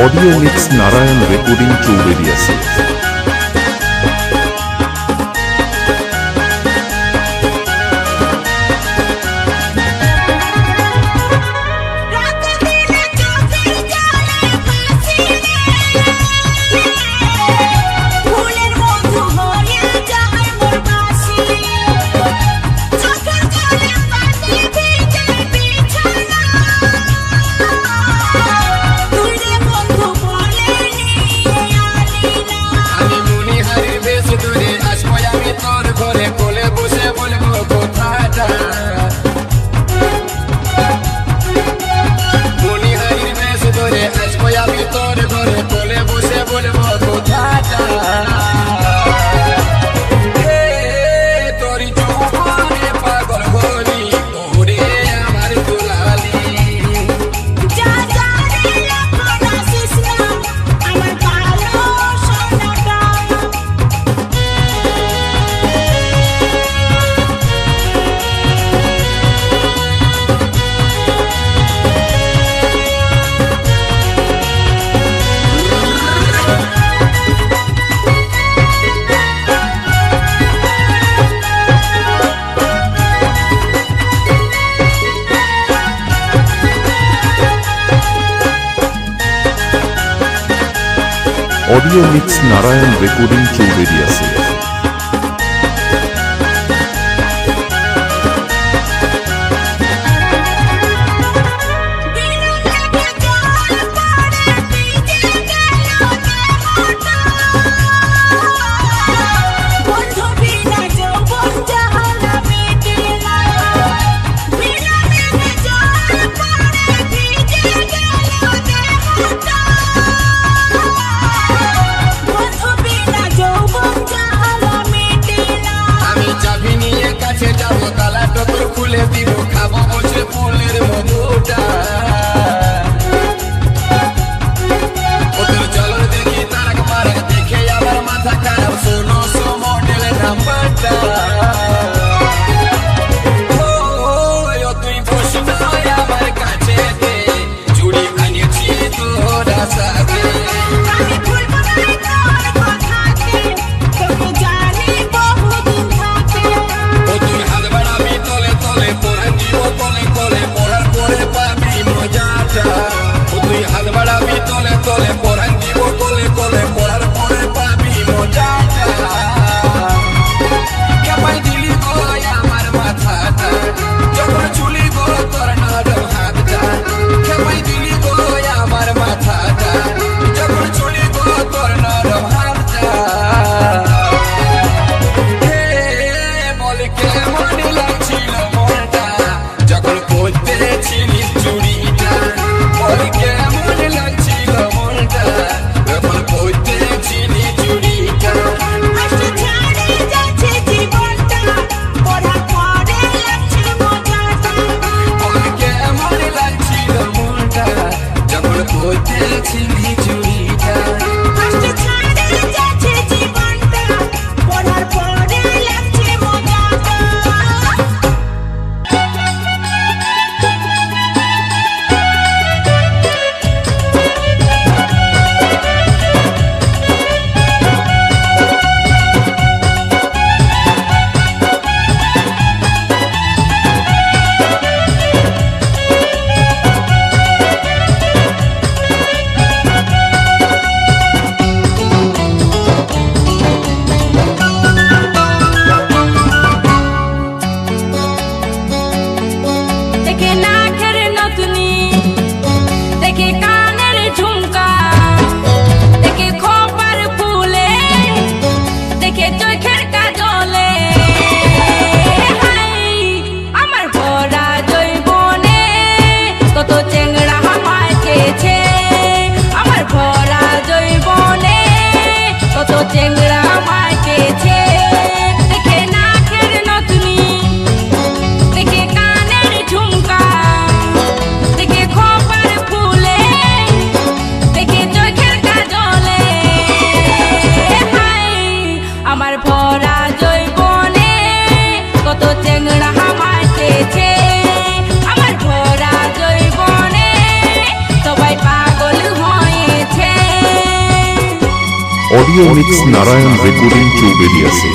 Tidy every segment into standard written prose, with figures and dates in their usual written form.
Audio mix Narayan recording চৌবেরিয়াসি। Audio mix Narayan recording চৌবেরিয়াসি। দেখে কানের ঝুমকা অডিও মিক্স নারায়ণ রেকর্ডিং চৌবেরিয়াসে।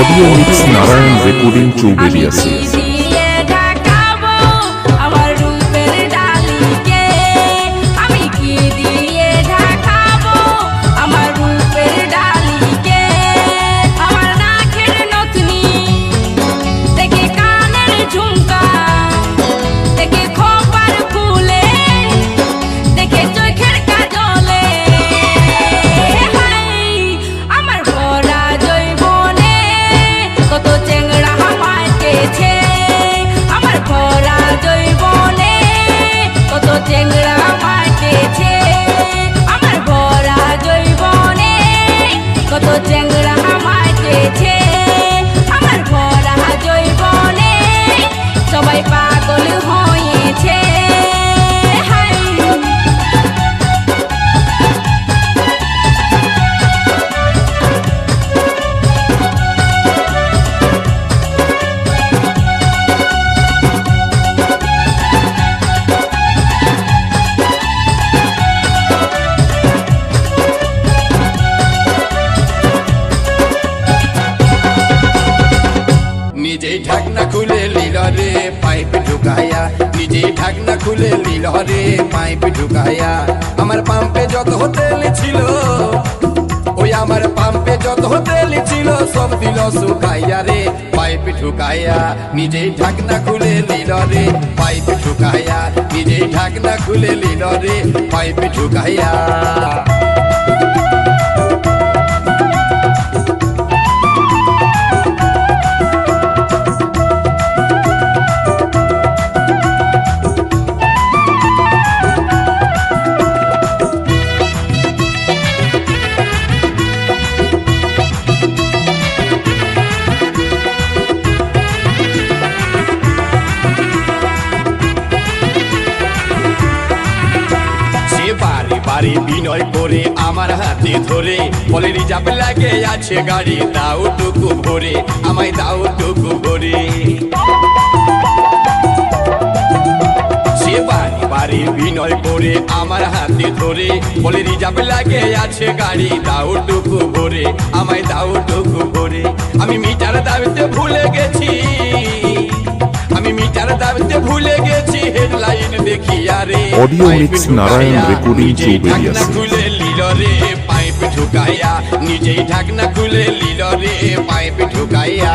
অডিও মিক্স নারায়ণ রেকর্ডিং চৌবেরিয়াসে। নিজেই ঢাকনা খুলে লিল রে পাইপ ঢুকায়া, নিজেই ঢাকনা খুলে লিল রে পাইপ ঢুকায়া। আমার পাম্পে যত তেল ছিল, ওই আমার পাম্পে যত তেল ছিল সব দিল শুকাইয়া রে পাইপ ঢুকায়া। নিজেই ঢাকনা খুলে লিল রে পাইপ ঢুকায়া, নিজেই ঢাকনা খুলে লিল রে পাইপ ঢুকায়া। বাড়ি বিনয় করে আমার হাতে ধরে বলে রিজার্ভ লাগে আছে গাড়ি, দাও টুকু ভরে আমায় দাও টুকু ভরে। সে বাড়ি বাড়ি বিনয় করে আমার হাতে ধরে বলে রিজার্ভ লাগে আছে গাড়ি, দাও টুকু ভরে, আমায় দাও টুকু ভরে। আমি মিটার দাবিতে ভুলে গেছি, আমি মিটার দাবিতে ভুলে গেছি, হেডলাইন দেখি আরে audio mix Narayan recording Chouberia খুলে লিল রে পাইপ ঢুকাইয়া, নিজেই ঢাকনা খুলে লিল রে পাইপ ঢুকাইয়া।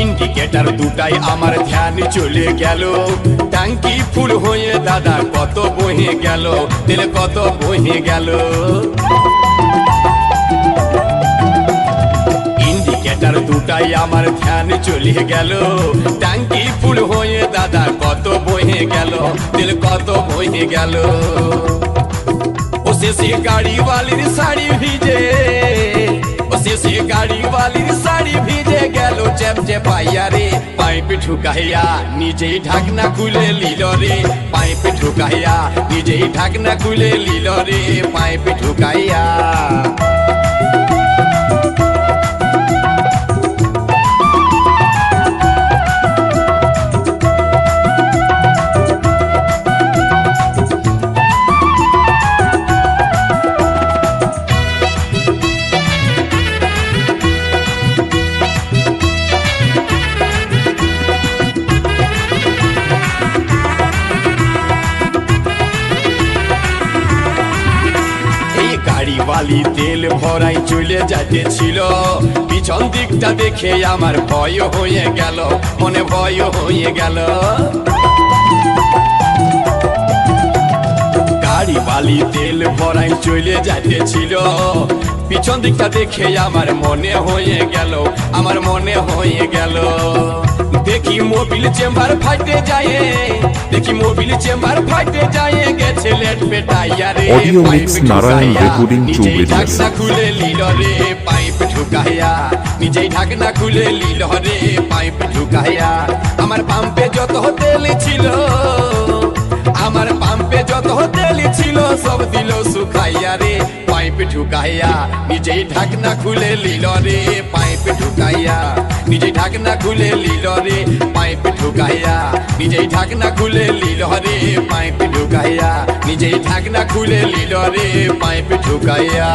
ইন্ডিকেটার দুটাই আমার ধ্যান চলে গেল, ট্যাঙ্কি ফুল হয়ে দাদা কত বহে গেল, তেল কত বহে গেল। ইন্ডিকেটার দুটাই আমার ধ্যান চলে গেল, ট্যাঙ্কি ফুল হয়ে দাদা কত বহে গেল, তেল কত বহে গেল। ও শেষে গাড়িওয়ালির শাড়ি ভিজে, ও শেষে গাড়িওয়ালির শাড়ি ভিজে গেল চেপচে পাইয়া রে পাইপ ঢুকাইয়া, নিজেই ঢাকনা খুলে লিল রে পাইপ ঢুকাইয়া, নিজেই ঢাকনা খুলে লিল রে পাইপ ঢুকাইয়া। গাড়িওয়ালি তেল ভরাই চলে যাইতেছিল, পিছন দিকটা দেখে আমার ভয় হয়ে গেল, মনে ভয় হয়ে গেল। গাড়িওয়ালি তেল ভরাই চলে যাইতেছিল, পিছন দিকটা দেখে আমার মনে হয়ে গেল, আমার মনে হয়ে গেল। দেখি মোবিল চেম্বার ফাটে যায়, দেখি মোবিল চেম্বার ফাটে যায়, গেছে লেট পেটাইয়া রে অডিও মিক্স নারায়ণ রেকর্ডিং নিজেই চৌবেরিয়া ঢাকনা খুলে লিল রে পাইপ ঢুকাইয়া, নিজেই ঢাকনা খুলে লিল রে পাইপ ঢুকাইয়া। আমার পাম্পে যত তেল ছিল, আমার পাম্পে যত তেল ছিল, সব দিল শুকাইয়া রে পাইপ ঢুকাইয়া, নিজেই ঢাকনা খুলে লিল রে পাইপ ঢুকাইয়া, নিজেই ঢাকনা খুলে লিল রে পাইপ ঢুকাইয়া, নিজেই ঢাকনা খুলে লিল রে পাইপ ঢুকাইয়া, নিজেই ঢাকনা খুলে লিল রে পাইপ ঢুকাইয়া।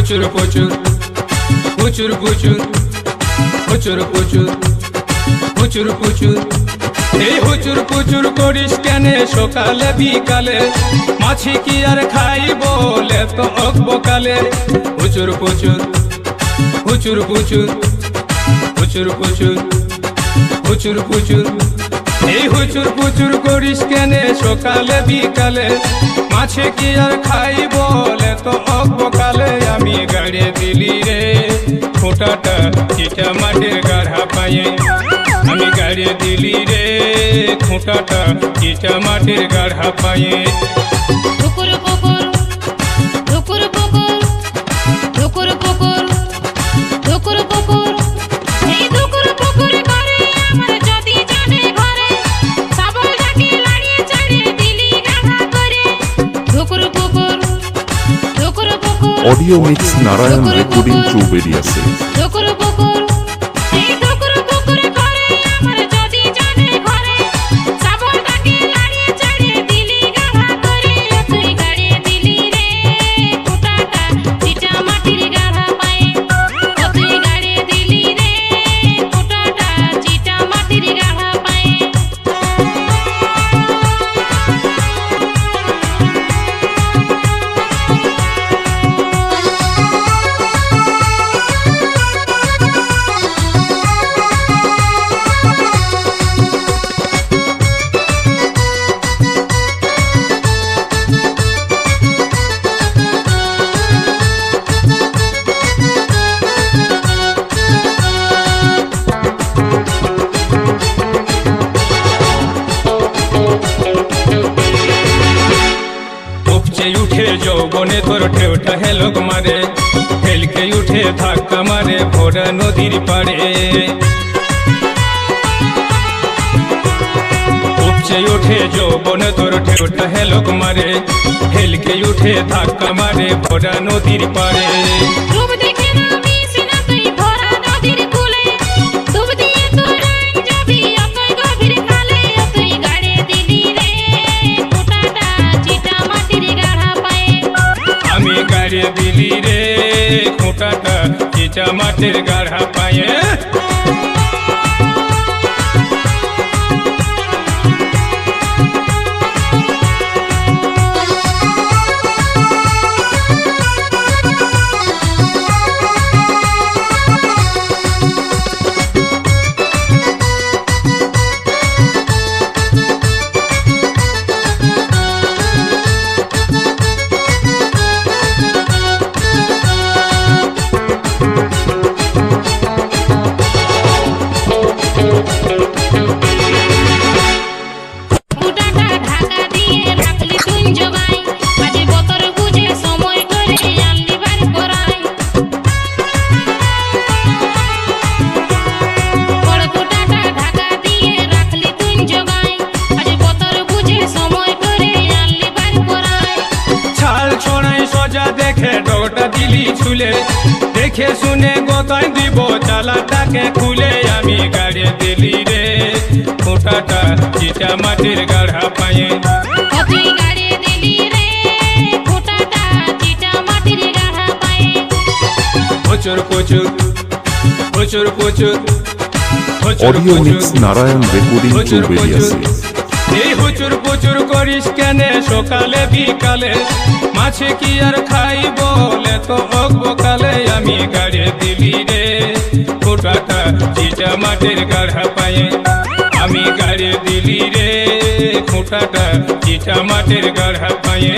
প্রচুর প্রচুর প্রচুর প্রচুর প্রচুর প্রচুর প্রচুর প্রচুর এই হুচুর পুচুর করিস কেনে সকালে বিকালে, মাছি কি আর খাই বলে তো অকবকালে। হুচুর পুচুর হুচুর পুচুর হুচুর পুচুর হুচুর পুচুর এই হুচুর পুচুর করিস কেনে সকালে বিকালে, মাছে কি আর খাই বলে তো অকবকালে। আমি গাড়ি দিলি রে ফোটাটা চিটা মাটির গাড়া পায়ে, আমি গাড়ি দিলি রে খোঁটাটা চিটা মাটির গাড়া পায়ে। ঠুকুর পুকুর ঠুকুর পুকুর ঠুকুর পুকুর ঠুকুর পুকুর, এই ঠুকুর পুকুর করে আমার যদি জানে ঘরে, সাবল ডাকে লাড়িয়ে চাড়িয়ে দিলি গাধা করে। ঠুকুর পুকুর ঠুকুর পুকুর audio mix Narayan recording Chouberia আছে। ঠুকুর পুকুর, এই ঠুকুর পুকুর করে আমার যদি জানে ঘরে, সাবল ডাকে লাড়িয়ে চাড়িয়ে দিলি গাধা ভরা নদীর পাড়ে উপচে ওঠে যৌবন তোর ঠেকটা হেলক মারে হেলকে উঠে ধাক্কা মারে ভরা নদীর পাড়ে রূপ দেখে নামিস না তুই ভরা নদীর কূলে ডুব দিয়ে তোর যাবি অতই গভীর খালে তুই গাড়ে দিলি রে ফোঁটাটা চিটা মাটির গাড়া পায়ে আমি গাড়ি দিলি রে খোঁটাটা চিটা মাটির গাড়া পায়ে ফোঁটাটা ঢাকা দিয়ে রাখলি তুই জগাই মাঝে বতর বুঝে সময় করে আনলি বার করাই বড় ফোঁটাটা ঢাকা দিয়ে রাখলি তুই জগাই মাঝে বতর বুঝে সময় করে আনলি বার করাই ছাল ছোড়াই সোজা দেখে ডোটা দিলি ছুলে দেখে শুনে গোতায় দিব চালাটাকে খুলে আমি গাড়ি দিলি রে খোঁটাটা চিটা মাটির গাড়া পায়ে তুই গাড়ি দিলি রে ফোঁটাটা চিটা মাটির গাড়া পায়ে প্রচুর প্রচুর প্রচুর প্রচুর অডিও মিক্স নারায়ণ রেকর্ডিং চৌবেরিয়াছে। এই হুচুর পুচুর করিস কেনে সকালে বিকালে মাছে কি আর খাই বলে তো বকালে আমি গাড়ি দিলি রে ফোঁটাটা চিটা মাটির গাড়া পায়ে আমি গাড়ি দিলি রে ফোঁটাটা চিটা মাটির গাড়া পায়ে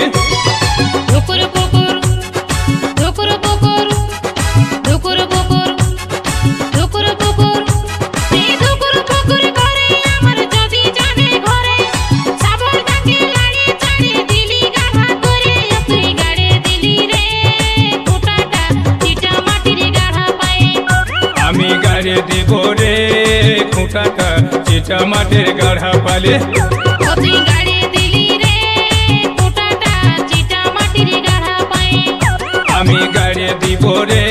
ধুকুর পুকুর ধুকুর পুকুর ধুকুর পুকুর ধুকুর পুকুর এই ধুকুর পুকুর করে আমার যদি জানে ঘরে সাবর ডাকে লাড়ি চাড়ি দিলি গাড়া করে তুই গাড়ি দিলি রে ফোঁটাটা চিটা মাটির গাড়া পায়ে আমি গাড়ি দিব রে ফোঁটাটা চিটা মাটির গাড়া পালে তুই গাড়ি দিলি রে ফোঁটাটা চিটা মাটির গাড়া পায়ে আমি গাড়ি দিব রে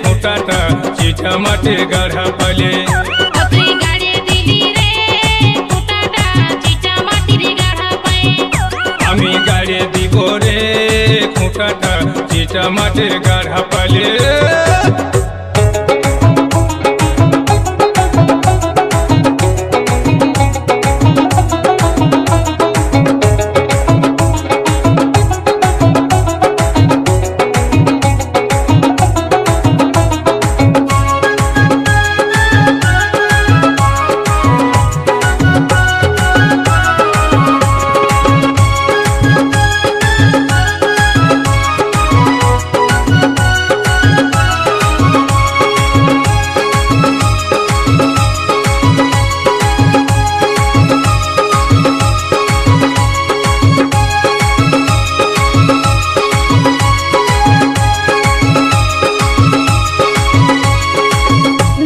ফোঁটাটা চিটা মাটির গাড়া পালে তুই গাড়ি দিলি রে ফোঁটাটা চিটা মাটির গাড়া পায়ে আমি গাড়ি দিব রে ফোঁটাটা চিটা মাটির গাড়া পালে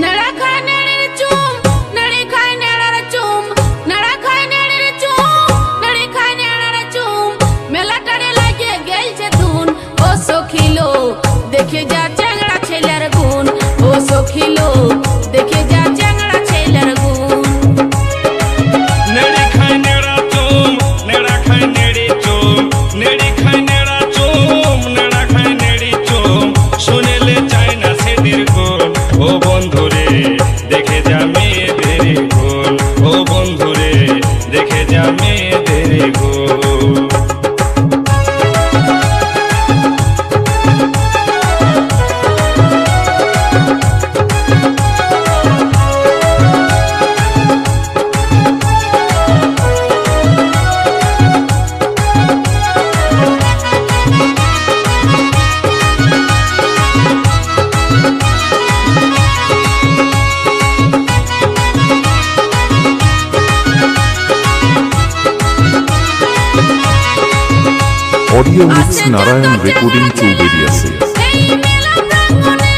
নড়া খায় নেড়ের চুম নড়ে খায় নেড়ার চুম নড়া খায় নেড়ের চুম নড়ে খায় নেড়ার চুম মেলাটারে লাগে গেলছে ধুন ও সখিলো দেখে যা চ্যাংড়া ছেলের গুণ ও সখিলো দেখে যা চ্যাংড়া ছেলের গুণ নেড়ি খাই নেড়া চুম নেড়া খাই নেড়ি চুম নেড়ি খাই নেড়া চুম নেড়া খাই নেড়ি চুম শুনেলে চায় না সেদির গুণ ও বন্ধুরে দেখে যা মেয়েদের গুণ ও বন্ধুরে দেখে যা মেয়েদের গুণ অডিও মিক্স নারায়ণ রেকর্ডিং চৌবেরিয়াছে। এই মেলা প্রাঙ্গণে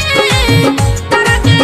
তারাকে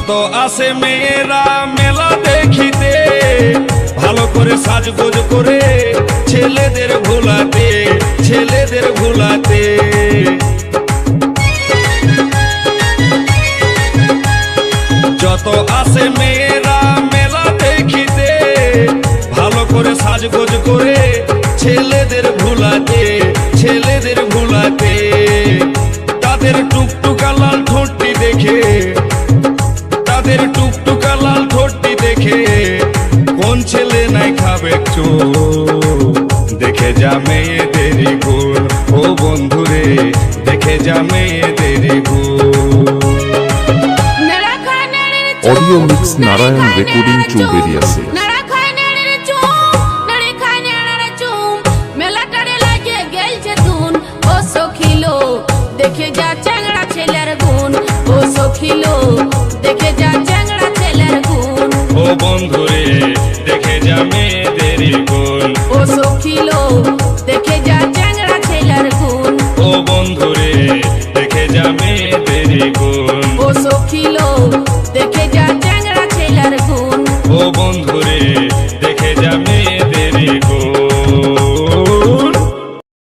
যত আসে মেয়েরা মেলা দেখিতে, ভালো করে সাজগোজ করে ছেলেদের ভোলাতে, ছেলেদের ভোলাতে। যত আসে মেয়েরা মেলা দেখিতে, ভালো করে সাজগোজ করে ছেলেদের ভোলাতে, ছেলেদের ভোলাতে। তাদের টুকটুকা লাল ঠোঁটটি দেখে, তাদের টুকটুকা লাল ঠোঁটটি দেখে কোন ছেলে নাই খাবে চো। দেখে যা মেয়েদের গুণ, ও বন্ধুরে দেখে যা মেয়েদের গুণ। অডিও মিক্স নারায়ণ রেকর্ডিং চৌবেরিয়াসে। দেখে যা চ্যাংড়া ছেলের গুণ, ও সখিলো